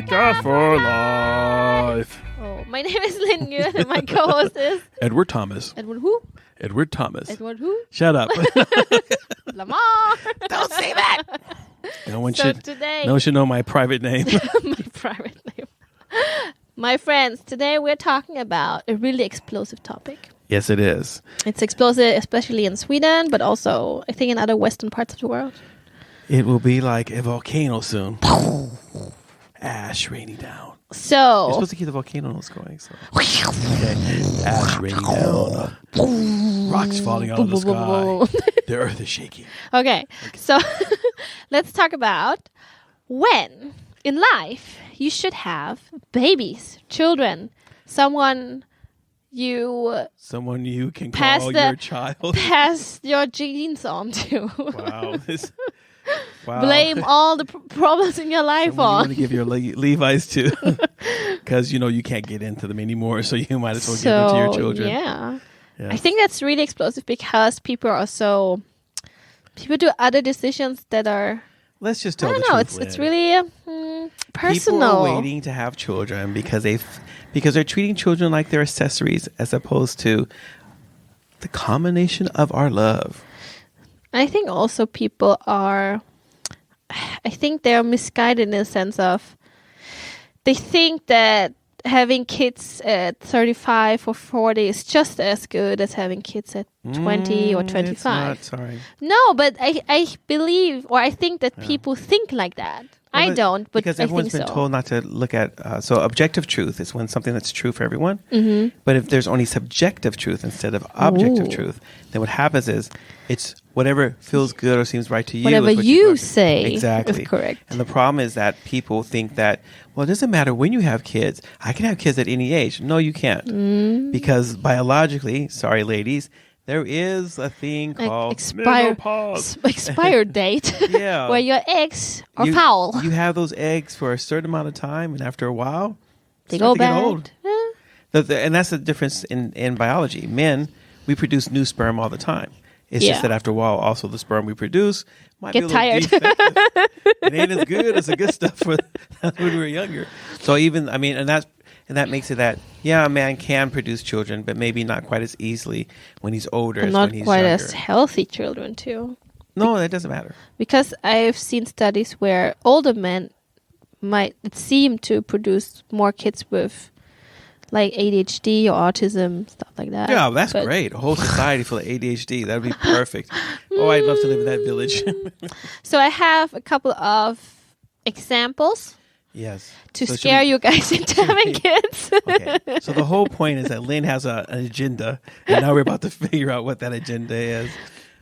Podcast for life. Oh, my name is Linh Nguyen and my co-host is Edward Thomas. Edward who? Edward Thomas. Edward who? Shut up. Lamar. Don't say that. No one should. Today, No one should know my private name. my private name. My friends, today we're talking about a really explosive topic. Yes, it is. It's explosive, especially in Sweden, but also I think in other Western parts of the world. It will be like a volcano soon. Ash raining down. You're So, supposed to keep the volcanoes going. So. Okay. Ash raining down. Rocks falling out of the sky. The earth is shaking. okay. So let's talk about when in life you should have babies, children, someone you Someone you can Pass call the- your child. pass your genes on to. Wow. Wow. Blame all the problems in your life Someone you want on. to give your Levi's to. Because, you can't get into them anymore. So you might as well give them to your children. Yeah. Yeah. I think that's really explosive because people do other decisions that are, Let's just I tell the don't know, truth. it's Lynn. really personal. People are waiting to have children because they're treating children like they're accessories as opposed to the combination of our love. I think also they're misguided in the sense of they think that having kids at 35 or 40 is just as good as having kids at 20 or 25. It's not, sorry. No, but I believe, or I think that people think like that. I don't, but because I everyone's think been so. told not to look at. So objective truth is when something that's true for everyone. Mm-hmm. But if there's only subjective truth instead of objective Ooh. truth, then what happens is it's whatever feels good or seems right to you. Whatever is what you go to. say exactly is correct. And the problem is that people think that, well, it doesn't matter when you have kids. I can have kids at any age. No, you can't, because biologically, sorry, ladies, there is a thing called menopause. Expired date. Yeah. Where your eggs are you, foul. You have those eggs for a certain amount of time, and after a while, They start go to get bad. old. And that's the difference in biology. Men, we produce new sperm all the time. It's Yeah. just that after a while, also the sperm we produce might Get be a little tired. defective. It ain't as good as the good stuff when we were younger. So and that makes it that, yeah, a man can produce children, but maybe not quite as easily when he's older And as not when he's quite younger. as healthy children too. No, that doesn't matter. Because I've seen studies where older men might seem to produce more kids with like ADHD or autism, stuff like that. Yeah, that's But- great. A whole society full of ADHD. That would be perfect. Oh, I'd love to live in that village. So I have a couple of examples Yes. to So should scare we- you guys into having kids. Okay. So the whole point is that Lynn has an agenda, and now we're about to figure out what that agenda is.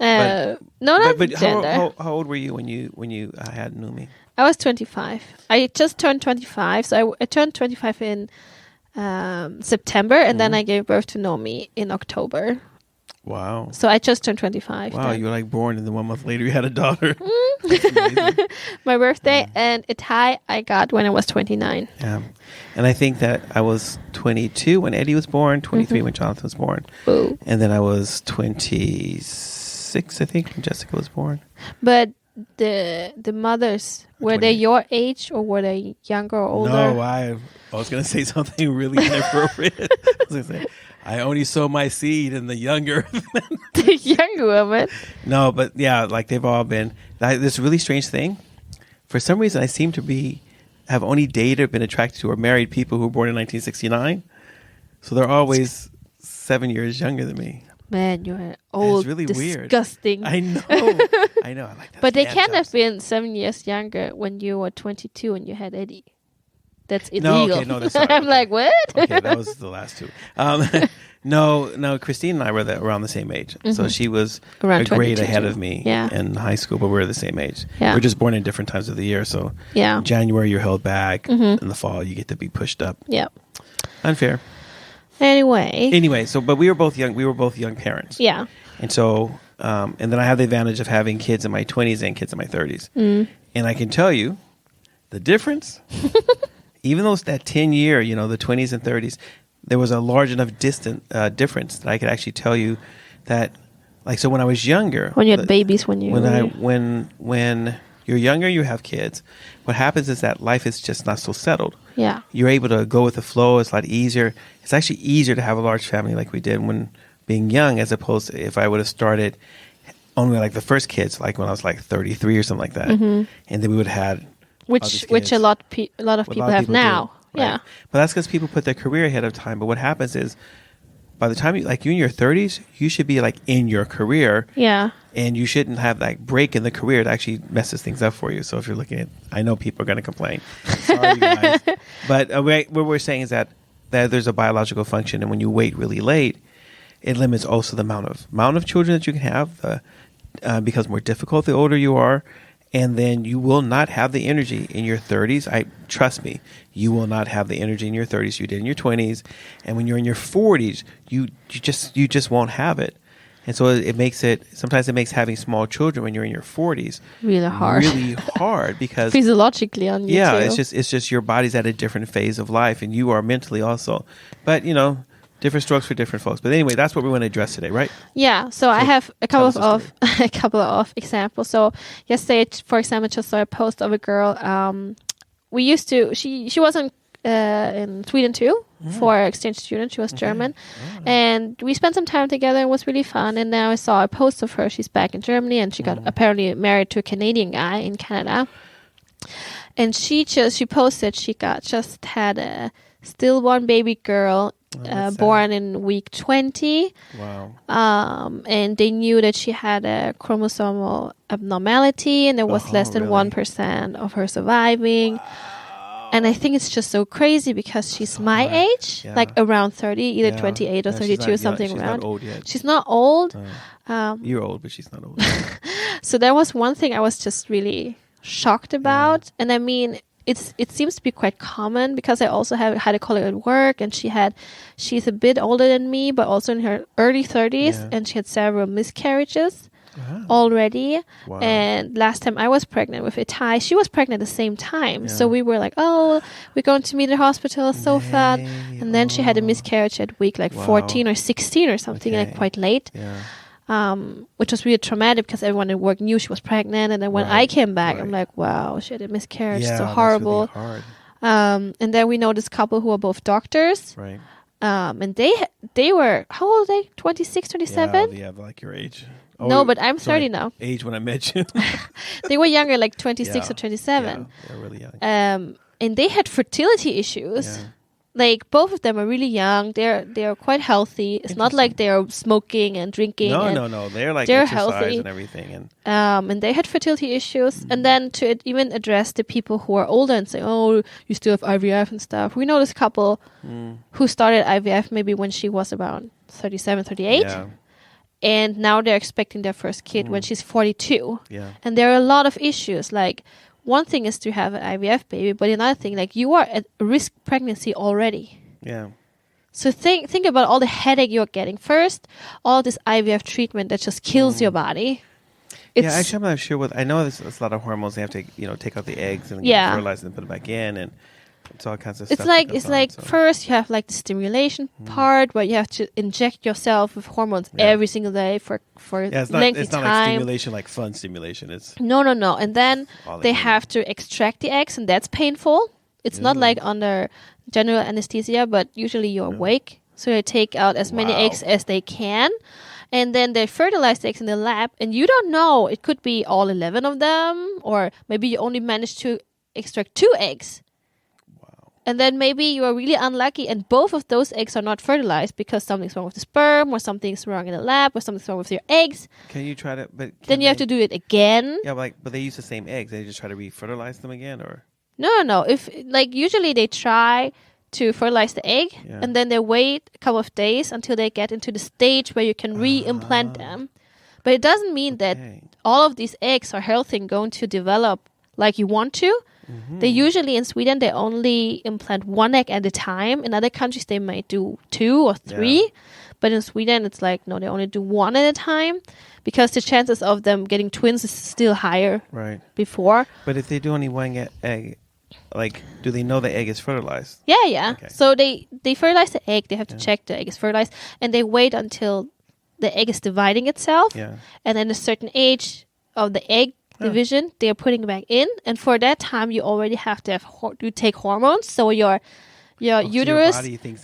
No, not But gender. how old were you when you had Numi? I was 25. I just turned 25. So I turned 25 in September, and then I gave birth to Nomi in October. Wow. So I just turned 25. Wow, then. you were like born, and then 1 month later you had a daughter. That's amazing. My birthday and Itai I got when I was 29. Yeah. And I think that I was 22 when Eddie was born, 23 when Jonathan was born. Boo. And then I was 26, I think, when Jessica was born. But the mothers, were they 28. your age or were they younger or older? No, I was going to say something really inappropriate. I was going to say, I only sow my seed in the younger. The younger woman. No, but yeah, like they've all been. This really strange thing. For some reason, I seem to have only dated or been attracted to or married people who were born in 1969. So they're always 7 years younger than me. Man, you're old, really weird. disgusting. I know. I like that. But they can have been 7 years younger when you were 22 and you had Eddie. That's illegal. No, that's not. I'm Okay. like, what? Okay, that was the last two. No, Christine and I were around the same age. So she was Around a grade 22 ahead too. of me Yeah. in high school, but we were the same age. Yeah. We're just born in different times of the year. So Yeah. in January, you're held back. In the fall, you get to be pushed up. Yeah. Unfair. Anyway. So, but we were both young. We were both young parents. Yeah. And so, and then I have the advantage of having kids in my 20s and kids in my 30s. And I can tell you the difference, even though it's that 10-year, the 20s and 30s, there was a large enough difference that I could actually tell you that, like, so when I was younger. When you had babies, when you're younger, you have kids. What happens is that life is just not so settled. Yeah. You're able to go with the flow. It's a lot easier. It's actually easier to have a large family like we did when being young, as opposed to if I would have started only like the first kids, like when I was like 33 or something like that, and then we would have had which a lot of people have now. Do, right? Yeah. But that's because people put their career ahead of time. But what happens is, by the time you in your 30s, you should be like in your career. Yeah. And you shouldn't have that break in the career. It actually messes things up for you. So if you're looking at, I know people are going to complain. Sorry, you guys. But what we're saying is that there's a biological function, and when you wait really late, it limits also the amount of children that you can have. Becomes more difficult the older you are, and then you will not have the energy in your 30s. Trust me, you will not have the energy in your 30s you did in your 20s, and when you're in your 40s, you just won't have it. And so sometimes it makes having small children when you're in your 40s really hard because physiologically on you too. It's just your body's at a different phase of life, and you are mentally also. But different strokes for different folks. But anyway, that's what we want to address today, right? Yeah. So I have a couple of examples. So yesterday, for example, just saw a post of a girl. She was in Sweden too for exchange student. She was German, and we spent some time together. It was really fun. And now I saw a post of her. She's back in Germany, and she got apparently married to a Canadian guy in Canada. And she posted she just had a stillborn baby girl. Born in week 20. Wow. And they knew that she had a chromosomal abnormality, and there was less than 1% of her surviving. Wow. And I think it's just so crazy because she's my age, like around 30, either 28 or 32 or something around. She's not old yet. She's not old. You're old, but she's not old. So there was one thing I was just really shocked about. And I mean, it seems to be quite common because I also had a colleague at work, and she's a bit older than me, but also in her early 30s, and she had several miscarriages already. Wow. And last time I was pregnant with Itai, she was pregnant at the same time. Yeah. So we were like, oh, we're going to meet at the hospital, so fun. And then she had a miscarriage at week 14 or 16 or something, like quite late. Yeah. Which was really traumatic because everyone at work knew she was pregnant, and then when I came back, I'm like, wow, she had a miscarriage, so horrible. That's really hard. And then we know this couple who are both doctors, right? And they were, how old are they? 26, 27? Yeah, like your age. No, but I'm 30 now. Age when I met you. They were younger, like 26 or 27. Yeah, they're really young. And they had fertility issues. Yeah. Like, both of them are really young. They're quite healthy. It's not like they're smoking and drinking. No. They're healthy and everything. And they had fertility issues. And then to even address the people who are older and say, oh, you still have IVF and stuff. We know this couple who started IVF maybe when she was around 37, 38. Yeah. And now they're expecting their first kid when she's 42. Yeah. And there are a lot of issues, like, one thing is to have an IVF baby, but another thing, like, you are at risk pregnancy already. Yeah. So think about all the headache you're getting. First, all this IVF treatment that just kills your body. Actually, I'm not sure I know there's a lot of hormones. They have to, take out the eggs and get fertilized and put it back in, and it's all kinds of stuff. It's like first you have like the stimulation part where you have to inject yourself with hormones every single day for it's lengthy it's not time. Like stimulation, like fun stimulation. It's no. And then they have to extract the eggs, and that's painful. It's not like under general anesthesia, but usually you're awake, so they take out as many eggs as they can. And then they fertilize the eggs in the lab, and you don't know. It could be all 11 of them, or maybe you only managed to extract 2 eggs. And then maybe you are really unlucky and both of those eggs are not fertilized because something's wrong with the sperm, or something's wrong in the lab, or something's wrong with your eggs. Can you try to... Then you have to do it again. Yeah, but they use the same eggs. They just try to re-fertilize them again, or... No. If usually they try to fertilize the egg, and then they wait a couple of days until they get into the stage where you can re-implant them. But it doesn't mean that all of these eggs are healthy and going to develop like you want to. Mm-hmm. They usually in Sweden they only implant 1 egg at a time. In other countries they might do 2 or 3, but in Sweden it's like no, they only do 1 at a time because the chances of them getting twins is still higher. Right. Before. But if they do only 1 egg, like, do they know the egg is fertilized? Yeah. Okay. So they fertilize the egg. They have to check the egg is fertilized, and they wait until the egg is dividing itself. Yeah. And then a certain age of the egg division, they are putting it back in, and for that time, you already have to you take hormones, so your uterus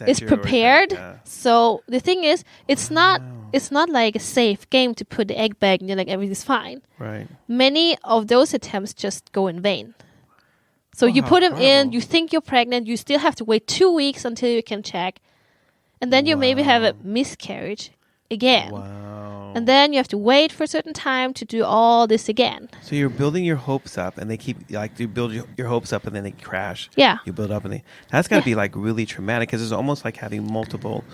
is prepared. So the thing is, it's not like a safe game to put the egg back and you're like everything's fine. Right. Many of those attempts just go in vain. So you put them in, you think you're pregnant, you still have to wait 2 weeks until you can check, and then you maybe have a miscarriage again. Wow. And then you have to wait for a certain time to do all this again. So you're building your hopes up, and they keep you build your hopes up, and then they crash. Yeah. You build up, and that's got to be like really traumatic because it's almost like having multiple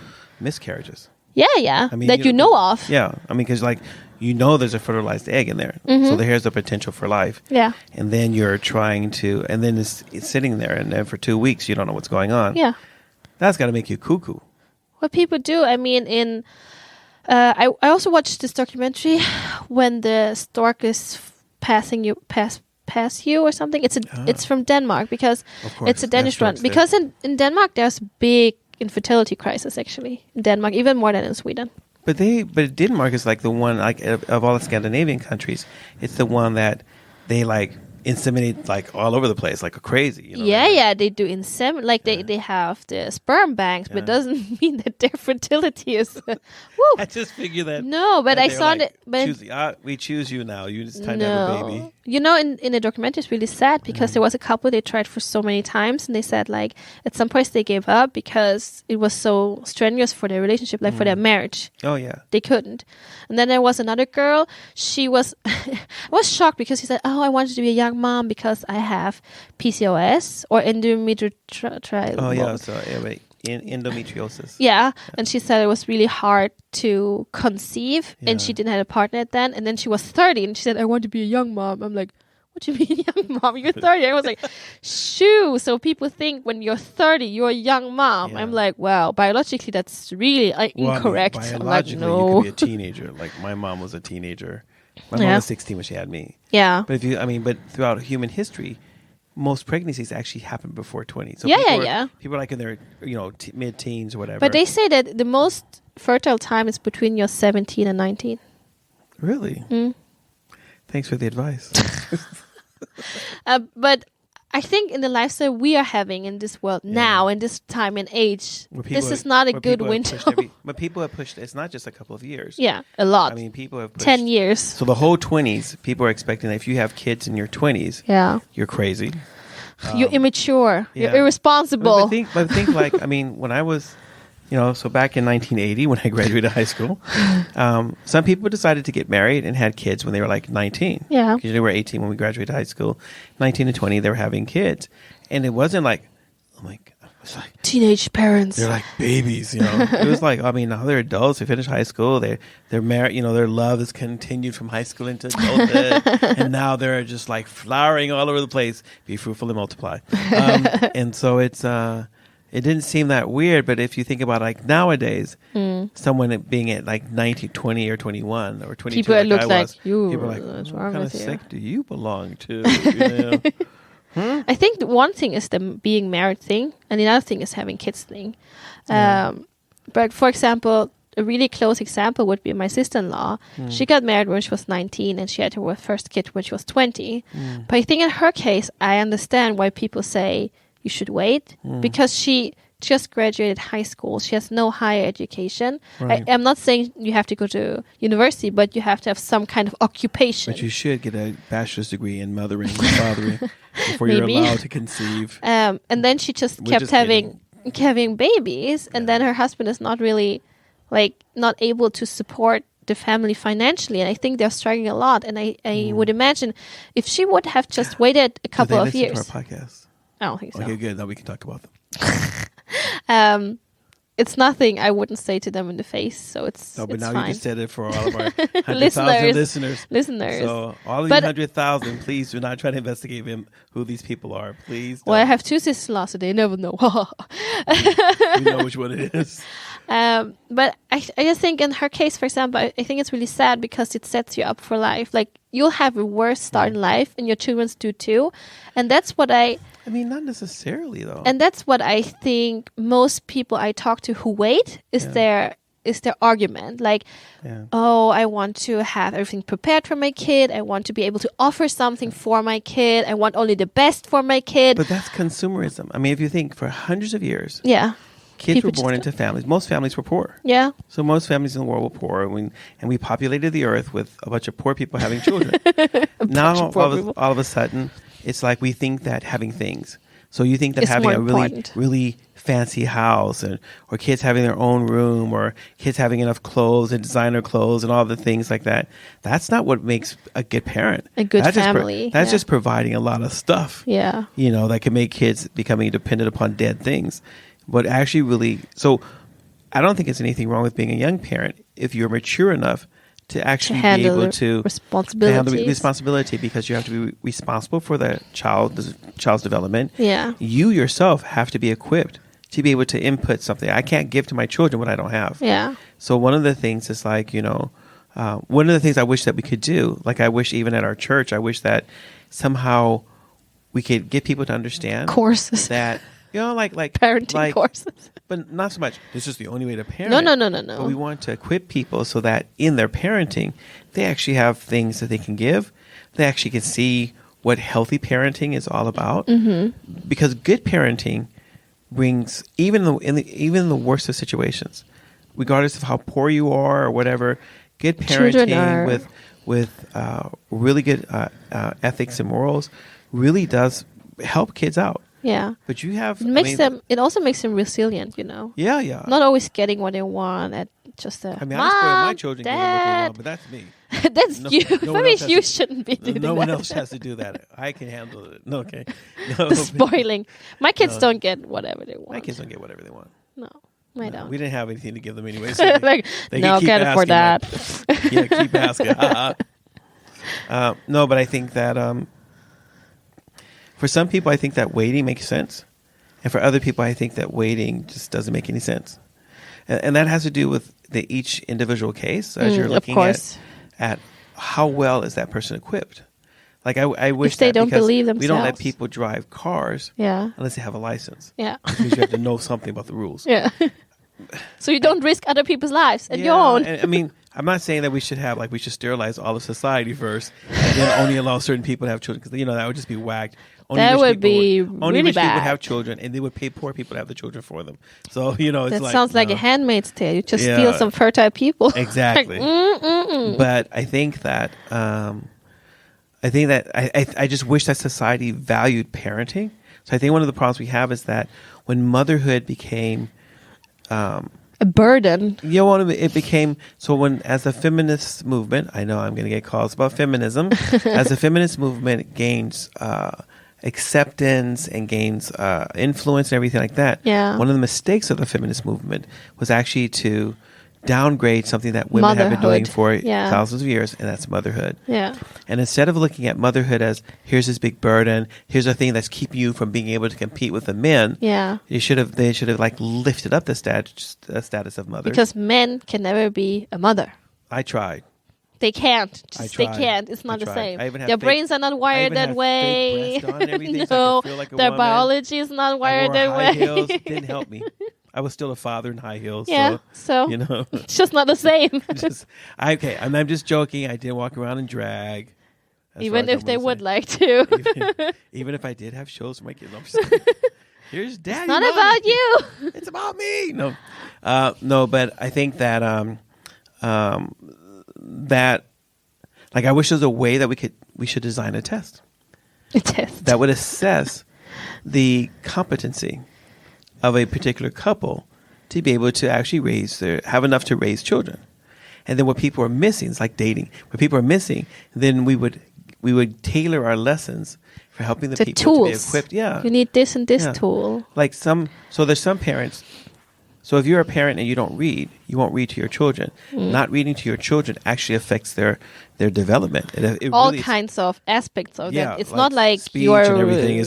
miscarriages. Yeah. I mean, that you know of. Yeah. I mean, because there's a fertilized egg in there, so there's the potential for life. Yeah. And then you're trying to, and then it's sitting there, and then for 2 weeks you don't know what's going on. Yeah. That's got to make you cuckoo. What people do, I mean, I also watched this documentary when the stork is passing you pass you or something. It's from Denmark because it's a Danish one. Because in Denmark there's big infertility crisis actually in Denmark, even more than in Sweden. But Denmark is like the one like of all the Scandinavian countries, it's the one that they like inseminate like all over the place like crazy. Yeah, they do inseminate. Like they have the sperm banks, but it doesn't mean that their fertility is. Woo. I just figured that. No, but I saw it. But we choose you now. It's time to have a baby. In the documentary, it's really sad because there was a couple they tried for so many times, and they said like at some point they gave up because it was so strenuous for their relationship, like for their marriage. Oh yeah, they couldn't. And then there was another girl. She was, I was shocked because she said, "Oh, I wanted to be a young mom because I have PCOS or endometriosis." Oh yeah, so endometriosis. Yeah, and she said it was really hard to conceive, and she didn't have a partner then. And then she was 30, and she said, "I want to be a young mom." I'm like, "What do you mean young mom? You're 30." I was like, "Shoo!" So people think when you're 30, you're a young mom. Yeah. I'm like, well, biologically, that's really incorrect. Biologically, no. You could be a teenager. Like my mom was a teenager. My mom was 16 when she had me. Yeah. But but throughout human history, most pregnancies actually happen before 20. So people are like in their mid-teens or whatever. But they say that the most fertile time is between your 17 and 19. Really? Thanks for the advice. But I think in the lifestyle we are having in this world now, in this time and age, this is not a good window. But people have pushed, it's not just a couple of years. Yeah, a lot. I mean, people have pushed 10 years. So the whole 20s, people are expecting that if you have kids in your 20s, you're crazy. You're immature. You're irresponsible. But think like, I mean, when I was, so back in 1980 when I graduated high school, some people decided to get married and had kids when they were like 19. Yeah. Because they were 18 when we graduated high school. 19 and 20, they were having kids. And it wasn't like, oh my God. It was like teenage parents. They're like babies, It was like, I mean, now they're adults. They finished high school. They're married. Their love has continued from high school into adulthood, and now they're just like flowering all over the place. Be fruitful and multiply. And so it didn't seem that weird. But if you think about like nowadays, someone being at like 19, 20 or 21 or 22, people look like you. People are like, what kind of sect do you belong to? I think one thing is the being married thing, and the other thing is having kids thing. But for example, a really close example would be my sister-in-law. She got married when she was 19, and she had her first kid when she was 20. But I think in her case, I understand why people say you should wait, because she just graduated high school. She has no higher education. Right. I'm not saying you have to go to university, but you have to have some kind of occupation. But you should get a bachelor's degree in mothering and fathering before you're allowed to conceive. And then she just kept having babies, and then her husband is not really not able to support the family financially, and I think they're struggling a lot. And I would imagine if she would have just waited a couple of years. To our podcast? I don't think so. Okay, good. Now we can talk about them. It's nothing I wouldn't say to them in the face, so it's no. But it's now fine. you just said it for all of our 100,000 listeners. So all of you 100,000, please do not try to investigate who these people are. Please. Well, I have two sisters-in-law, so they never know. We know which one it is. But I just think in her case, for example, I think it's really sad because it sets you up for life. Like you'll have a worse start in life, and your children do too, and that's what I mean, not necessarily though. And that's what I think most people I talk to who wait is their is their argument. Like, oh, I want to have everything prepared for my kid. I want to be able to offer something for my kid. I want only the best for my kid. But that's consumerism. I mean, if you think for hundreds of years, kids People were born just- into families. Most families were poor. Yeah. So most families in the world were poor, and we populated the earth with a bunch of poor people having children. Now, all of a sudden, it's like we think that having things. So you think that It's having more a really, important. really fancy house, or kids having their own room, or kids having enough clothes and designer clothes and all the things like that, that's not what makes a good parent. A good That's family. That's just providing a lot of stuff. Yeah. That can make kids becoming dependent upon dead things. But actually really, so I don't think it's anything wrong with being a young parent if you're mature enough to actually be able to handle the responsibility, because you have to be responsible for the child's development. Yeah. You yourself have to be equipped to be able to input something. I can't give to my children what I don't have. Yeah. So one of the things is like, one of the things I wish that we could do, like I wish even at our church, I wish that somehow we could get people to understand Courses. that, like Parenting courses. But not so much, this is the only way to parent. No. But we want to equip people so that in their parenting, they actually have things that they can give. They actually can see what healthy parenting is all about. Mm-hmm. Because good parenting brings, even in the worst of situations, regardless of how poor you are or whatever, good parenting with really good ethics and morals really does help kids out. Yeah. But you have... It also makes them resilient, Yeah. Not always getting what they want at just a... I mean, I spoil my children getting what they want, but that's me. That's you. Maybe you shouldn't be doing that. No one else has to do that. I can handle it. No, okay. The spoiling. My kids don't get whatever they want. My kids don't get whatever they want. No, I don't. We didn't have anything to give them anyway. So they no, keep can't afford that. Keep asking. No, but I think that for some people, I think that waiting makes sense. And for other people, I think that waiting just doesn't make any sense. And that has to do with each individual case as you're looking at how well is that person equipped. Like I wish if they that don't because believe themselves. we don't let people drive cars unless they have a license. Yeah. Because you have to know something about the rules. Yeah. So you don't risk other people's lives and your own. And, I mean, I'm not saying that we should sterilize all of society first and then only allow certain people to have children, because that would just be whacked. That would be really only rich people would bad. have children, and they would pay poor people to have the children for them. So it's that like, sounds like a Handmaid's Tale. You just steal some fertile people. Exactly. But I think that I just wish that society valued parenting. So I think one of the problems we have is that when motherhood became a burden. It became, as the feminist movement, I know I'm going to get calls about feminism, as the feminist movement gains acceptance and gains influence and everything like that, one of the mistakes of the feminist movement was actually to downgrade something that women have been doing for thousands of years, and that's motherhood. Yeah. And instead of looking at motherhood as, here's this big burden, here's a thing that's keeping you from being able to compete with the men, they should have like lifted up the status of mother. Because men can never be a mother. I tried. They can't. They tried. can't. It's not the same. Their fake, brains are not wired that way. No, so their biology is not wired that way. Heels. Didn't help me. I was still a father in high heels. Yeah, so it's just not the same. I'm just joking. I didn't walk around in drag. Even if they would like to. Even if I did have shows for my kids. I'm just kidding. Here's Daddy. It's not about you. It's about me. No, but I think that I wish there was a way that we should design a test. A test that would assess the competency of a particular couple to be able to actually have enough to raise children. And then what people are missing is like dating. What people are missing, then we would tailor our lessons for helping the people tools. to be equipped. Yeah. You need this and this tool. So there's some parents. So if you're a parent and you don't read, you won't read to your children. Not reading to your children actually affects their development. It all really kinds of aspects of that. It's like not like speech you are and everything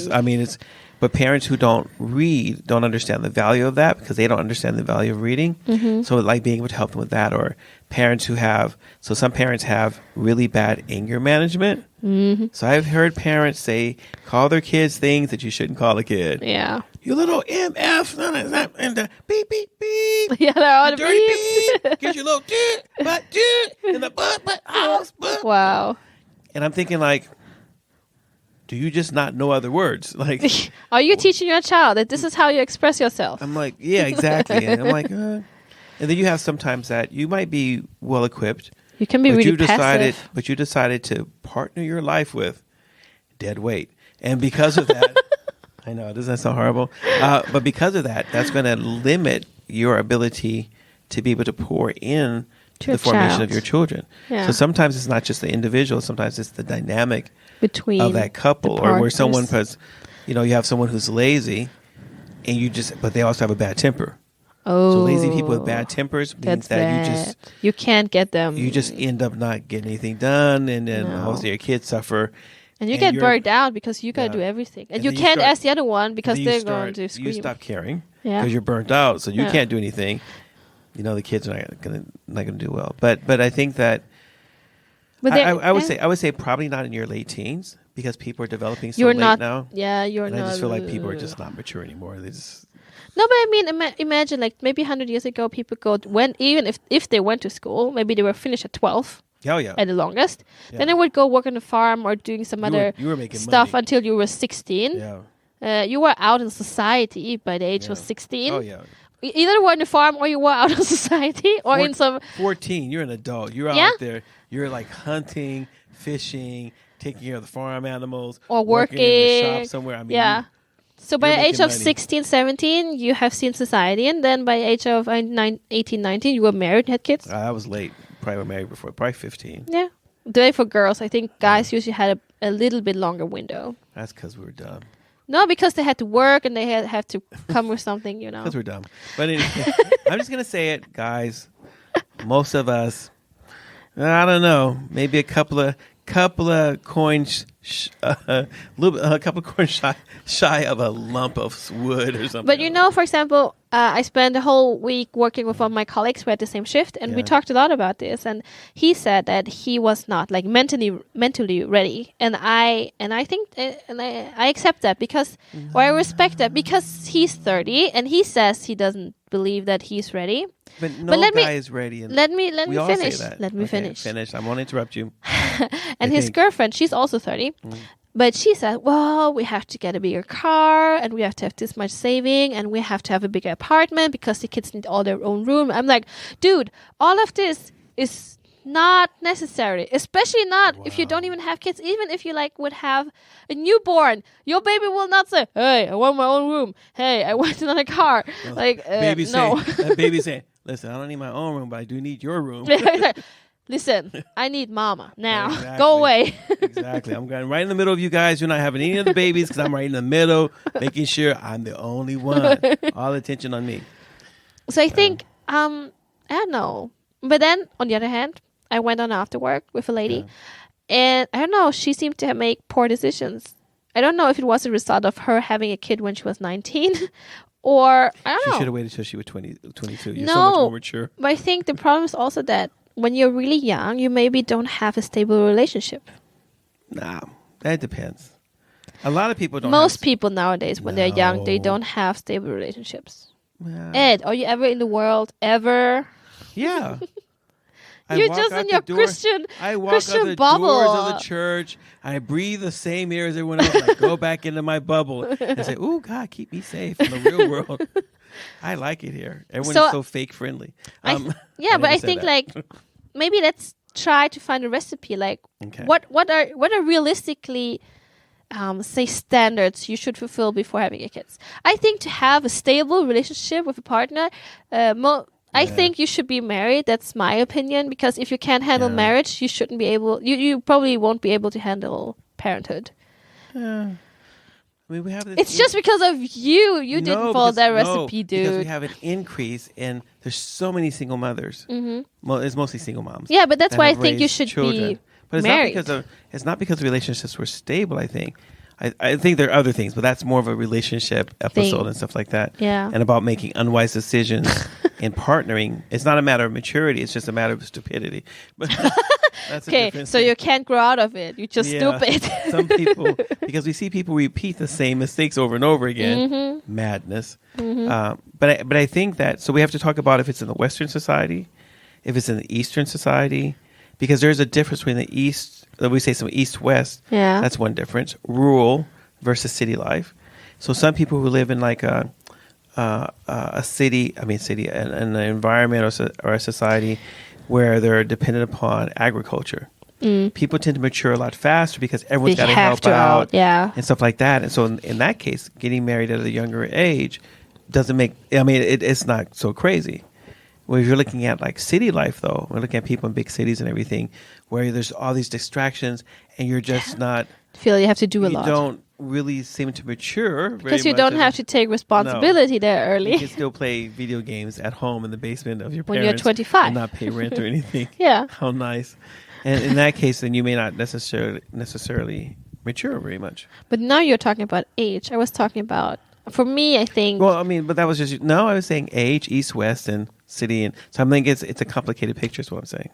but parents who don't read don't understand the value of that because they don't understand the value of reading. Mm-hmm. So like being able to help them with that, or parents who some parents have really bad anger management. Mm-hmm. So I've heard parents call their kids things that you shouldn't call a kid. Yeah. You little MF, and beep, beep, beep. Yeah, there are the dirty beeps. beep. Get your little butt in the butt house. Butt. Wow. And I'm thinking like, do you just not know other words? Like, Are you teaching your child that this is how you express yourself? I'm like, yeah, exactly. And I'm like, and then you have sometimes that you might be well equipped. You can be really passive. But you decided to partner your life with dead weight. And because of that, I know, doesn't that sound horrible? But because of that, that's going to limit your ability to be able to pour in to the formation of your children. Yeah. So sometimes it's not just the individual. Sometimes it's the dynamic between of that couple, or where someone puts, you have someone who's lazy, and but they also have a bad temper. Oh, so lazy people with bad tempers means that you can't get them. You just end up not getting anything done, and then obviously your kids suffer. And you get burned out because you got to do everything. And you can't ask the other one because they're going to scream. You stop caring because you're burnt out, so you can't do anything. The kids are not gonna do well. But I think that I would say probably not in your late teens, because people are developing so late now. Yeah, you're not. I just feel like people are just not mature anymore. They just... No, but I mean, imagine like maybe 100 years ago, people even if they went to school, maybe they were finished at 12. Oh, yeah. At the longest. Yeah. Then they would go work on the farm or doing some other stuff until you were 16. Yeah. You were out in society by the age of 16. Oh, yeah. Either you were on the farm or you were out in society or in some... 14, you're an adult. You're out there. You're like hunting, fishing, taking care of the farm animals. Or working in the shop somewhere. I mean, so by the age of 16, 17, you have seen society. And then by the age of 18, 19, you were married and had kids. I was late. Probably were married before. Probably 15. Yeah. The for girls, I think guys usually had a little bit longer window. That's because we were dumb. No, because they had to work and they have to come with something, Because we're dumb. But anyway, I'm just going to say it, guys. Most of us, I don't know, maybe a couple of coins, a couple of coins shy of a lump of wood or something. But for example, I spent a whole week working with one of my colleagues who had the same shift, and we talked a lot about this. And he said that he was not like mentally ready, and I think I accept that because, or I respect that because he's 30 and he says he doesn't believe that he's ready. But guy is ready. And let me finish. Let me finish. I won't interrupt you. And his girlfriend, she's also 30. But she said, well, we have to get a bigger car and we have to have this much saving and we have to have a bigger apartment because the kids need all their own room. I'm like, dude, all of this is not necessary, especially not if you don't even have kids. Even if you would have a newborn, your baby will not say, hey, I want my own room. Hey, I want another car. No. Baby saying, listen, I don't need my own room, but I do need your room. Listen, I need mama now. Exactly. Go away. Exactly. I'm going right in the middle of you guys. You're not having any of the babies because I'm right in the middle, making sure I'm the only one. All attention on me. So I think, I don't know. But then, on the other hand, I went on after work with a lady. And I don't know, she seemed to make poor decisions. I don't know if it was a result of her having a kid when she was 19 or, I don't know. She should have waited till she was 22. You're so much more mature. But I think the problem is also that when you're really young, you maybe don't have a stable relationship. Nah, that depends. A lot of people don't. Most people nowadays, when they're young, they don't have stable relationships. Ed, are you ever in the world? Ever? Yeah. You're just in your Christian bubble. I walk out the doors of the church. I breathe the same air as everyone else. I go back into my bubble and say, "Oh God, keep me safe in the real world." I like it here. Everyone is so fake friendly. But I think maybe let's try to find a recipe. What are realistically say standards you should fulfill before having a kids? I think to have a stable relationship with a partner, I think you should be married. That's my opinion, because if you can't handle marriage, you shouldn't be able. You probably won't be able to handle parenthood. I mean, we have this. It's just because of you. You didn't follow that recipe, dude. Because we have an increase in. There's so many single mothers. Mm-hmm. Well, it's mostly single moms. Yeah, but that's why I think you should be married. It's not because relationships were stable. I think. I think there are other things, but that's more of a relationship episode and stuff like that. Yeah. And about making unwise decisions in partnering. It's not a matter of maturity. It's just a matter of stupidity. But That's a Okay, different so thing. you can't grow out of it. You're just stupid. Some people, because we see people repeat the same mistakes over and over again. Mm-hmm. Madness. But I think that, so we have to talk about if it's in the Western society, if it's in the Eastern society, because there's a difference between the East, we say some East-West. Yeah. That's one difference. Rural versus city life. So some people who live in like a city, an environment or a society where they're dependent upon agriculture. People tend to mature a lot faster because everyone's got to help out and stuff like that. And so in that case, getting married at a younger age doesn't make, it's not so crazy. Well, if you're looking at like city life, though, we're looking at people in big cities and everything where there's all these distractions and you're just not. Feel you have to do a lot. You don't really seem to mature because you don't have to take responsibility there early. You can still play video games at home in the basement of your when parents. When you're 25. And not pay rent or anything. Yeah. How nice. And in that case, then you may not necessarily mature very much. But now you're talking about age. I was talking about, for me, I think. Well, but that was just, no, I was saying age, east, west, and city. And so I think it's a complicated picture is what I'm saying.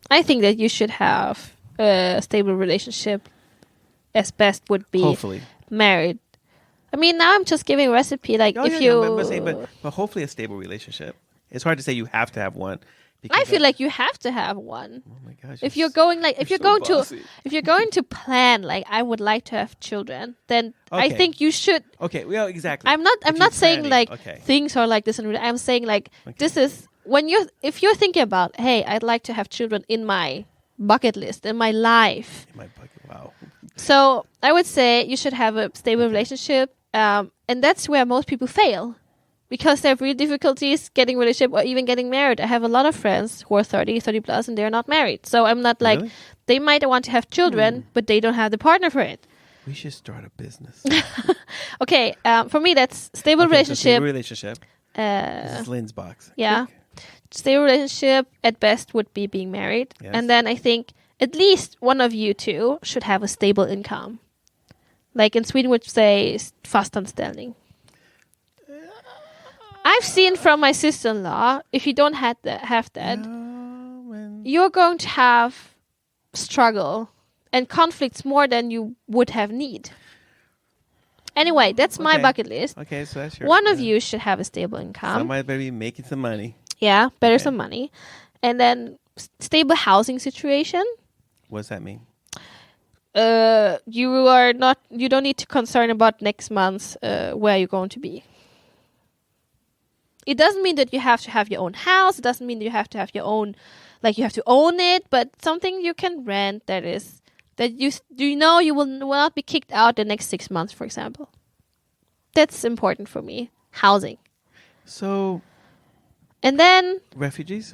I think that you should have a stable relationship as best would be. Hopefully. Married. Now I'm just giving a recipe. Like but hopefully a stable relationship. It's hard to say you have to have one. I feel like you have to have one. Oh my gosh! If you're going to plan like I would like to have children, then I think you should. Okay, well, exactly. I'm not saying like things are like this, and I'm saying like this is if you're thinking about, hey, I'd like to have children in my bucket list in my life. Wow. So I would say you should have a stable relationship, and that's where most people fail. Because they have real difficulties getting a relationship or even getting married. I have a lot of friends who are 30 plus, and they're not married. So I'm not like, really? They might want to have children, but they don't have the partner for it. We should start a business. Okay, for me, that's stable relationship. Stable relationship. This is Lynn's box. Yeah. Stable relationship, at best, would be being married. Yes. And then I think at least one of you two should have a stable income. Like in Sweden, would say fast anställning. I've seen from my sister-in-law, if you don't have that, you're going to have struggle and conflicts more than you would have need. Anyway, that's my bucket list. Okay, so that's your... One of you should have a stable income. Somebody better be making some money. Yeah, better some money. And then stable housing situation. What does that mean? You don't need to concern about next month where you're going to be. It doesn't mean that you have to have your own house. It doesn't mean that you have to have your own, like you have to own it, but something you can rent that you will not be kicked out the next 6 months, for example. That's important for me. Housing. So. And then. Refugees?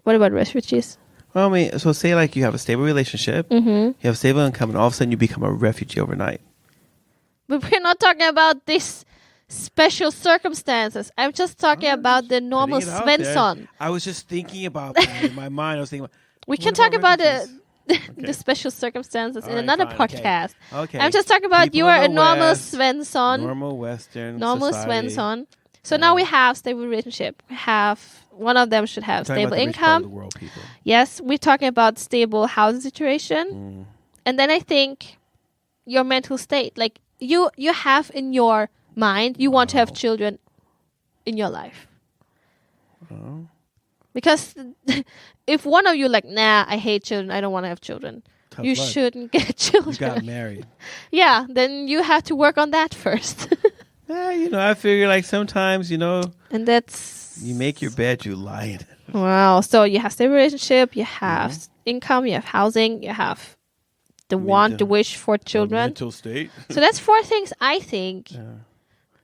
What about refugees? Well, so say like you have a stable relationship, you have stable income, and all of a sudden you become a refugee overnight. But we're not talking about this special circumstances. I'm just talking about the normal Svensson. I was just thinking about in my mind. I was thinking. We can talk about the special circumstances in another podcast. Okay. I'm just talking about you are a normal Svensson. Normal Western. Normal society. Svensson. So now we have stable relationship. We have one of them should have stable income. The world, people. Yes, we're talking about stable housing situation. And then I think your mental state, like you have in your mind, you want to have children in your life. Because if one of you like, nah, I hate children, I don't want to have children, you shouldn't get children. You got married. Yeah, then you have to work on that first. Yeah, I figure like sometimes, and that's... You make your bed, you lie in it. Wow. So you have stable relationship, you have income, you have housing, you have the wish for children. Mental state. So that's 4 things I think. Yeah.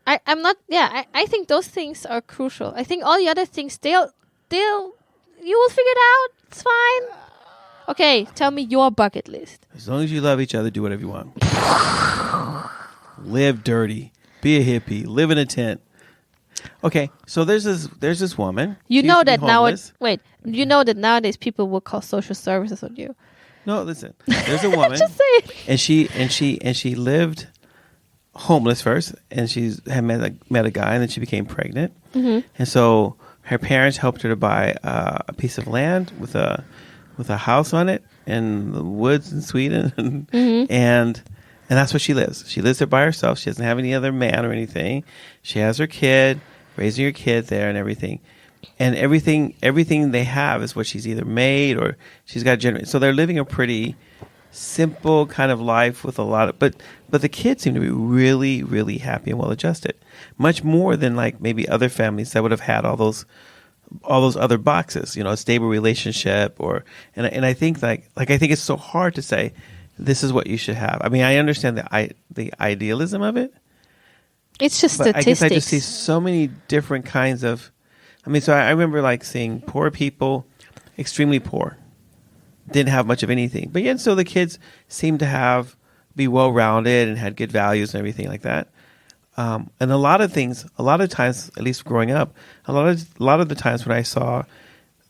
I think those things are crucial. I think all the other things, you will figure it out. It's fine. Okay, tell me your bucket list. As long as you love each other, do whatever you want. Live dirty. Be a hippie. Live in a tent. Okay, so there's this woman. You know that nowadays people will call social services on you. No, listen. There's a woman. Just say it. And she lived homeless first, and she had met a guy, and then she became pregnant. And so her parents helped her to buy a piece of land with with a house on it and the woods in Sweden, and that's where she lives. She lives there by herself. She doesn't have any other man or anything. She has her kid, raising her kid there and everything. And everything they have is what she's either made or she's got generated. So they're living a pretty simple kind of life with a lot of, but the kids seem to be really, really happy and well adjusted, much more than like maybe other families that would have had all those other boxes, a stable relationship and I think I think it's so hard to say this is what you should have. I mean, I understand the idealism of it. It's just but statistics. I guess I just see so many different kinds of. I mean, so I remember like seeing poor people, extremely poor, didn't have much of anything, but yet so the kids seemed to be well rounded and had good values and everything like that. And a lot of times, at least growing up, a lot of the times when I saw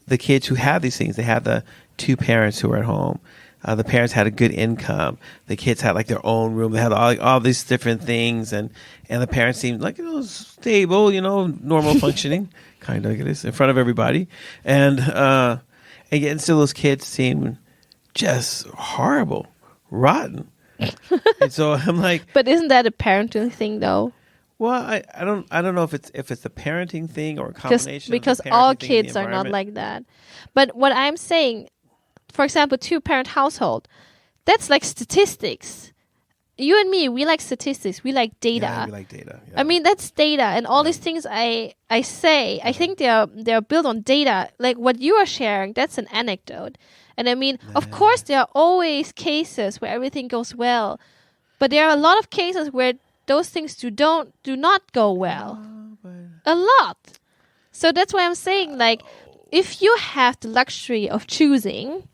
the kids who had these things, they had the two parents who were at home. The parents had a good income. The kids had like their own room. They had all these different things, and the parents seemed like stable, normal functioning, kind of like this in front of everybody, and yet still those kids seemed just horrible, rotten. And so I'm like, but isn't that a parenting thing though? Well, I don't know if it's a parenting thing or a combination. Just because of the all parenting thing, kids the are not environment. like that. But what I'm saying, for example, 2-parent household, that's like statistics. You and me, we like statistics. We like data. Yeah, we like data. Yeah. I mean, that's data, and all these things I say, I think they're built on data. Like what you are sharing, that's an anecdote. And I mean, of course, there are always cases where everything goes well, but there are a lot of cases where those things do not go well. A lot. So that's why I'm saying, like, if you have the luxury of choosing,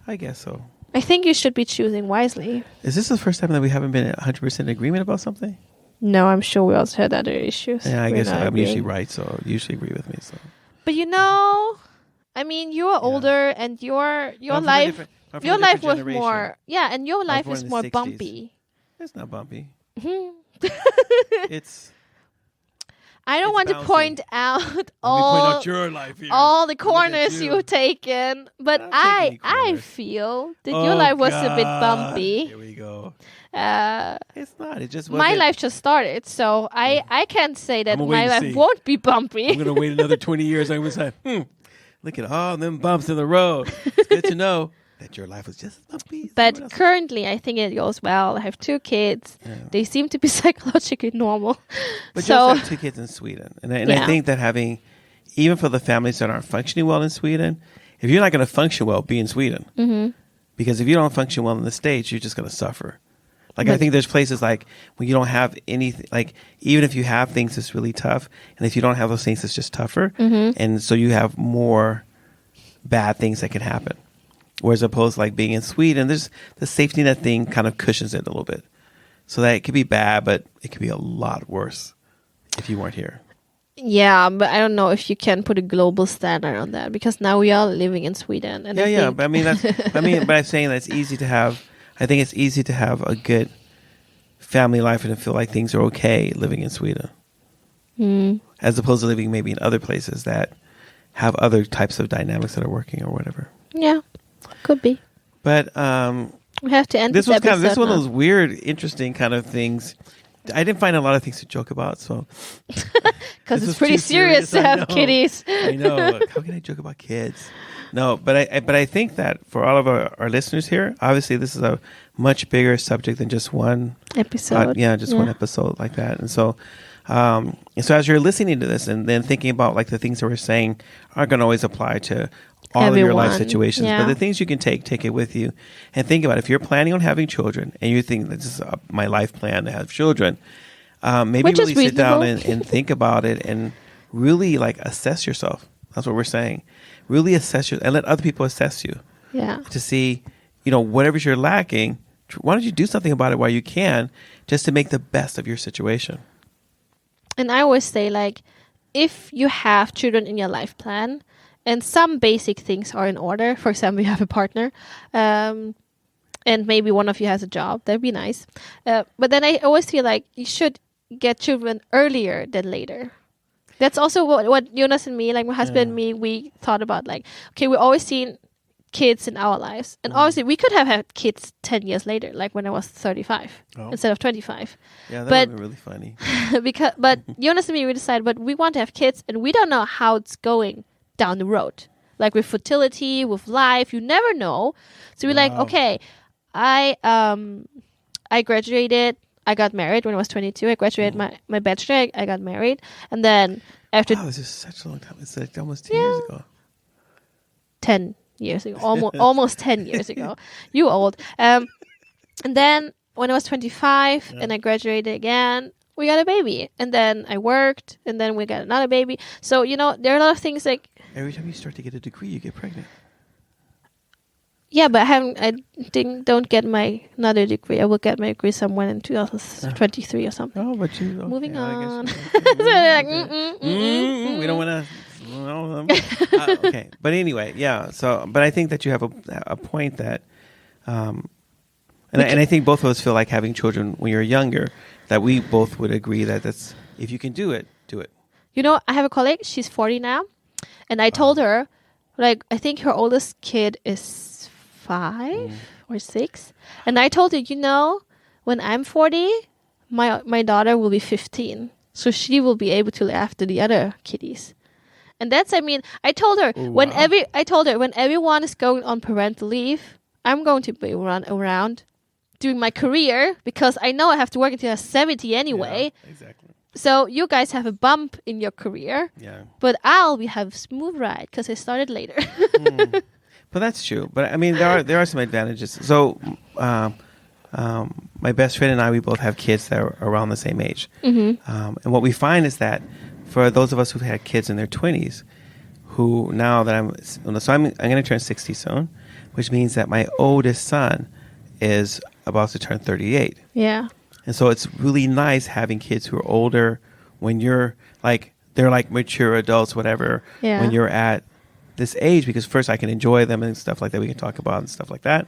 I guess so. I think you should be choosing wisely. Is this the first time that we haven't been 100% in agreement about something? No, I'm sure we also had other issues. Yeah, I We're guess not I'm usually agreeing. right, so you usually agree with me. So. But I mean, you're older, and your I'm life from a your life different was generation. more and your life born is in the more 60s. bumpy. It's not bumpy. It's. I don't It's want to bouncy. point out Let me point all out your life here. all the Look at corners you. you've taken, but I'm not taking any I corners. feel that Oh, your life was a bit God. bumpy. Here we go. Uh, It's not. It just wasn't. my life just started, so I can't say that I'm gonna wait my and life see. won't be bumpy. I'm going to wait another 20 years. I was like, look at all them bumps in the road. It's good to know that your life was just as bumpy. as everyone But else's. currently, I think it goes well. I have 2 kids. Yeah. They seem to be psychologically normal. But you So also have 2 kids in Sweden. And I Yeah. think that even for the families that aren't functioning well in Sweden, if you're not going to function well, be in Sweden. Mm-hmm. Because if you don't function well in the States, you're just going to suffer. Like, I But- think there's places like when you don't have anything, like even if you have things that's really tough, and if you don't have those things, it's just tougher. Mm-hmm. And so you have more bad things that can happen. Whereas opposed to like being in Sweden, there's the safety net thing kind of cushions it a little bit. So that it could be bad, but it could be a lot worse if you weren't here. yeah, but I don't know if you can put a global standard on that, because now we are living in Sweden. And I Yeah. think- But I mean, but I'm saying that it's easy to have. I think it's easy to have a good family life and to feel like things are okay living in Sweden, as opposed to living maybe in other places that have other types of dynamics that are working or whatever. Yeah, could be. But We have to end this this was episode this one of now. those weird, interesting kind of things. I didn't find a lot of things to joke about, so Because this it's was pretty too serious to I have know. kitties. I know. How can I joke about kids? No, but I think that for all of our listeners here, obviously this is a much bigger subject than just one Episode. one episode like that. And so as you're listening to this and then thinking about like the things that we're saying aren't going to always apply to all of your life Everyone. situations, Yeah. but the things you can take it with you and think about it. If you're planning on having children and you think this is my life plan to have children, maybe Which is really sit down reasonable. and think about it and really like assess yourself. That's what we're saying. Really assess and let other people assess you Yeah. to see, whatever you're lacking, why don't you do something about it while you can, just to make the best of your situation. And I always say, like, if you have children in your life plan and some basic things are in order, for example, you have a partner, and maybe one of you has a job, that'd be nice. But then I always feel like you should get children earlier than later. That's also what Jonas and me, like my husband and me, we thought about, like, okay, we always seen kids in our lives. And obviously, we could have had kids 10 years later, like when I was 35 instead of 25. Yeah, that would be really funny. But Jonas and me, we decided, but we want to have kids, and we don't know how it's going down the road. Like with fertility, with life, you never know. So we're like, okay, I graduated. I got married when I was 22. I graduated my bachelor. I got married. And then after... Wow, this is such a long time. It's like almost 10 years ago. 10 years ago. Almost 10 years ago. You old. And then when I was 25 and I graduated again, we got a baby. And then I worked. And then we got another baby. So, there are a lot of things like... Every time you start to get a degree, you get pregnant. Yeah, but I don't get my another degree. I will get my degree somewhere in 2023 or something. Oh, but you... Okay, moving on. We don't want to... okay. But anyway, yeah. So, but I think that you have a point that... and I think both of us feel like having children when you're younger, that we both would agree that that's... If you can do it, do it. I have a colleague. She's 40 now. And I told her, like, I think her oldest kid is 5 or 6. And I told her, when I'm 40, my daughter will be 15. So she will be able to look after the other kiddies. And that's, I told her, when everyone is going on parental leave, I'm going to be around doing my career because I know I have to work until I'm 70 anyway. Yeah, exactly. So you guys have a bump in your career, but I'll have a smooth ride because I started later. But that's true. But there are some advantages. So my best friend and I, we both have kids that are around the same age. And what we find is that for those of us who've had kids in their 20s, who now that I'm going to turn 60 soon, which means that my oldest son is about to turn 38. Yeah. And so it's really nice having kids who are older when you're like, they're like mature adults, whatever, when you're at this age, because first I can enjoy them and stuff like that. We can talk about and stuff like that.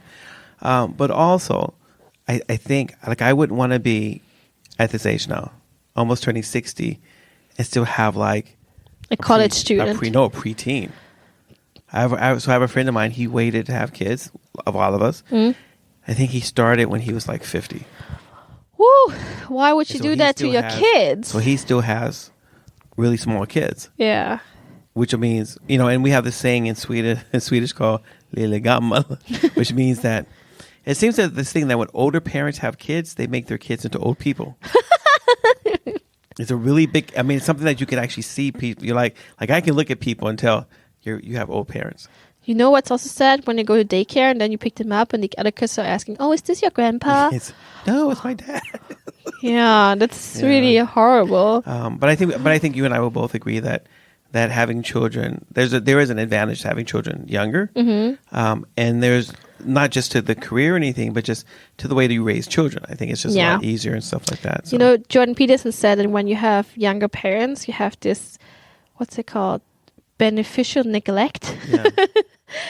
But also, I think, like, I wouldn't want to be at this age now, almost turning 60, and still have like a college student. A preteen. I have a friend of mine, he waited to have kids, of all of us. I think he started when he was like 50. Woo! Why would you do that to your kids? So he still has really small kids. Yeah. Which means, and we have this saying in Swedish called "lille gammal," which means that it seems that this thing that when older parents have kids, they make their kids into old people. It's a really big. It's something that you can actually see people. You're like I can look at people and tell you have old parents. You know what's also sad? When they go to daycare and then you pick them up and the other kids are asking, "Oh, is this your grandpa?" No, it's my dad. Yeah, that's really horrible. But I think you and I will both agree that having children, there is an advantage to having children younger. And there's not just to the career or anything, but just to the way that you raise children. I think it's just a lot easier and stuff like that. So. Jordan Peterson said that when you have younger parents, you have this, what's it called? Beneficial neglect. Yeah.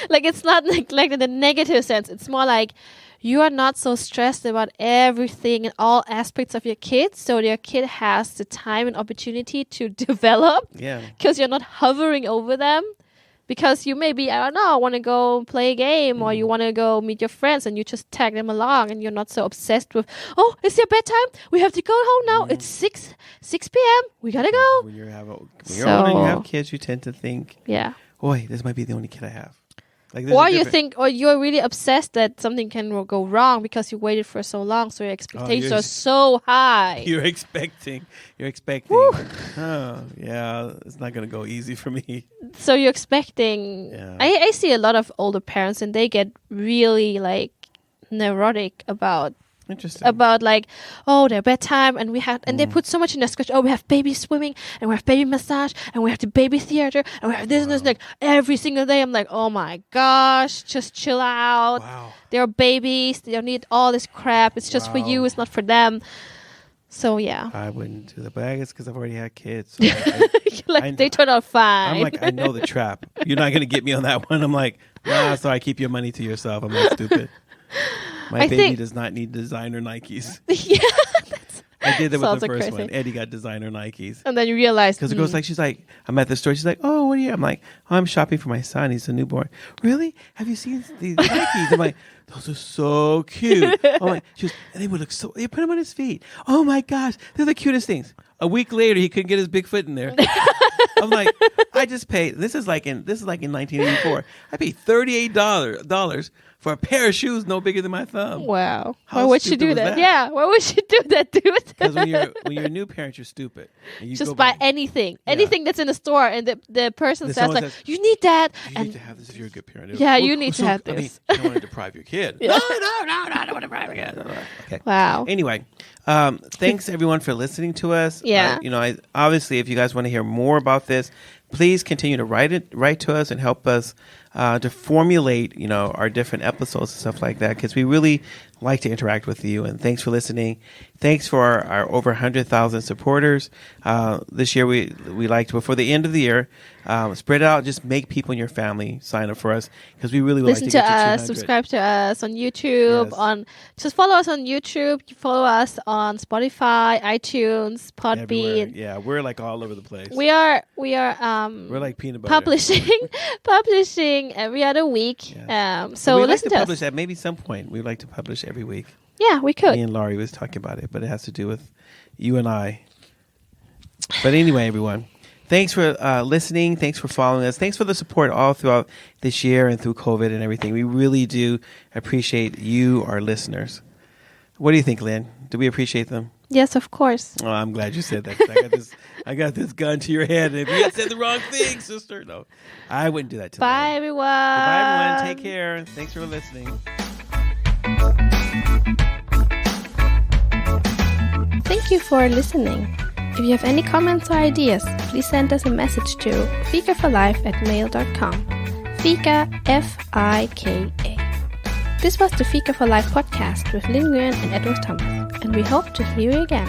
Like, it's not neglect in the negative sense. It's more like you are not so stressed about everything and all aspects of your kid, so your kid has the time and opportunity to develop. Yeah. Because you're not hovering over them. Because you maybe, I don't know, want to go play a game or you want to go meet your friends and you just tag them along and you're not so obsessed with, oh, it's your bedtime? We have to go home now. It's 6 p.m. We got to go. When you're older and you have kids, you tend to think, boy, this might be the only kid I have. Like, or you think, or you're really obsessed that something can go wrong because you waited for so long, so your expectations are so high. You're expecting. Oh, yeah, it's not going to go easy for me. So you're expecting. Yeah. I see a lot of older parents, and they get really like neurotic about like, oh, their bedtime, and they put so much in their schedule. Oh, we have baby swimming, and we have baby massage, and we have the baby theater, and we have this and this. Like every single day, I'm like, oh my gosh, just chill out. Wow. They're babies. They don't need all this crap. It's just for you. It's not for them. So yeah, I wouldn't do that, but I guess because I've already had kids. So they turn out fine. I'm like, I know the trap. You're not gonna get me on that one. I'm like, nah, sorry, keep your money to yourself. I'm not stupid. My baby does not need designer Nikes. Yeah, I did that with Sounds the like first crazy. one. Eddie got designer Nikes. And then you realize Because the girl's like, she's like, I'm at the store. She's like, oh, what are you? I'm like, oh, I'm shopping for my son. He's a newborn. Really? Have you seen these Nikes? I'm like, those are so cute. Oh my, she goes, and they would look so. You put them on his feet. Oh my gosh, they're the cutest things. A week later, he couldn't get his big foot in there. I'm like, I just paid. This is like in 1984. I paid $38 for a pair of shoes no bigger than my thumb. wow. How Why would she stupid do was that? that? Yeah. Why would she do that, dude? Because when you're a new parent, you're stupid. And you Just go buy anything that's in the store, and the person Then says someone like, says, you need that, You and need to have this if you're a good parent. Yeah, you need to have I mean, this. you don't want to deprive your kid. Yeah. No, I don't want to deprive your kid. Okay. wow. Anyway, thanks everyone for listening to us. Yeah. Obviously, if you guys want to hear more about this, please continue to write to us and help us to formulate, our different episodes and stuff like that, because we really like to interact with you. And thanks for listening. Thanks for our over 100,000 supporters. This year, we like to, before the end of the year, spread it out. Just make people in your family sign up for us, because we really would Listen like to to get to us, 200. subscribe to us on YouTube. Yes. Just follow us on YouTube. Follow us on Spotify, iTunes, Everywhere. Podbean. Yeah, we're like all over the place. We are We're like peanut butter. publishing every other week. Yes. So we'd like listen to to publish us. that. Maybe some point we'd like to publish every week. Yeah, we could. Me and Laurie was talking about it, but it has to do with you and I. But anyway, everyone, thanks for listening. Thanks for following us. Thanks for the support all throughout this year and through COVID and everything. We really do appreciate you, our listeners. What do you think, Lynn? Do we appreciate them? Yes, of course. Oh, I'm glad you said that. 'Cause I got this gun to your head. And if you had said the wrong thing, sister, no, I wouldn't do that to Bye, them. everyone. Bye, everyone. Take care. Thanks for listening. Thank you for listening. If you have any comments or ideas, please send us a message to fikaforlife@mail.com. Fika, F-I-K-A. This was the Fika for Life podcast with Lin Nguyen and Edward Thomas, and we hope to hear you again.